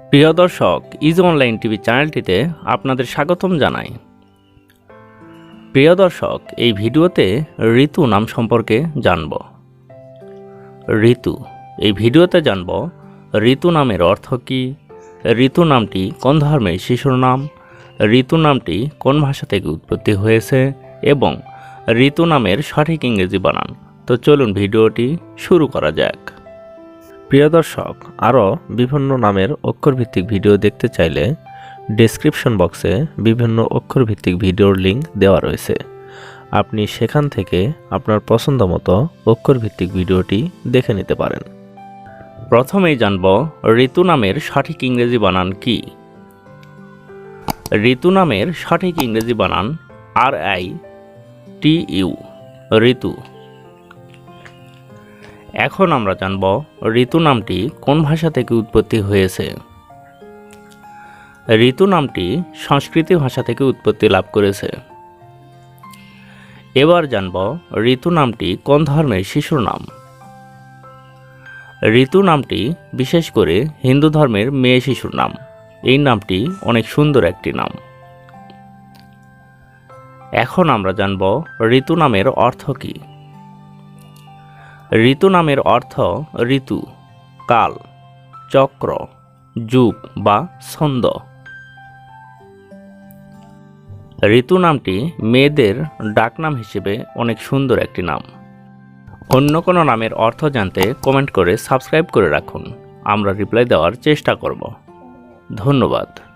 প্রিয় দর্শক, is online TV চ্যানেলটিতে আপনাদের স্বাগতম জানাই। প্রিয় দর্শক, এই ভিডিওতে ঋতু নাম সম্পর্কে জানব। ঋতু, এই ভিডিওতে জানব ঋতু নামের অর্থ কী, ঋতু নামটি কোন ধর্মের শিশুর নাম, ঋতু নামটি কোন ভাষা থেকে উৎপত্তি হয়েছে এবং ঋতু নামের সঠিক ইংরেজি বানান। তো চলুন ভিডিওটি শুরু করা যাক। প্রিয় দর্শক, আরও বিভিন্ন নামের অক্ষরভিত্তিক ভিডিও দেখতে চাইলে ডেসক্রিপশন বক্সে বিভিন্ন অক্ষরভিত্তিক ভিডিওর লিঙ্ক দেওয়া রয়েছে। আপনি সেখান থেকে আপনার পছন্দ মতো অক্ষরভিত্তিক ভিডিওটি দেখে নিতে পারেন। প্রথমেই জানব ঋতু নামের সঠিক ইংরেজি বানান কি। ঋতু নামের সঠিক ইংরেজি বানান RITU, ঋতু। এখন আমরা জানব ঋতু নামটি কোন ভাষা থেকে উৎপত্তি হয়েছে। ঋতু নামটি সংস্কৃত ভাষা থেকে উৎপত্তি লাভ করেছে। এবার জানব ঋতু নামটি কোন ধর্মের শিশুর নাম। ঋতু নামটি বিশেষ করে হিন্দু ধর্মের মেয়ে শিশুর নাম। এই নামটি অনেক সুন্দর একটি নাম। এখন আমরা জানব ঋতু নামের অর্থ কী। ঋতু নামের অর্থ ঋতু, কাল, চক্র, যুগ বা ছন্দ। ঋতু নামটি মেয়েদের ডাকনাম হিসেবে অনেক সুন্দর একটি নাম। অন্য কোনো নামের অর্থ জানতে কমেন্ট করে সাবস্ক্রাইব করে রাখুন। আমরা রিপ্লাই দেওয়ার চেষ্টা করব। ধন্যবাদ।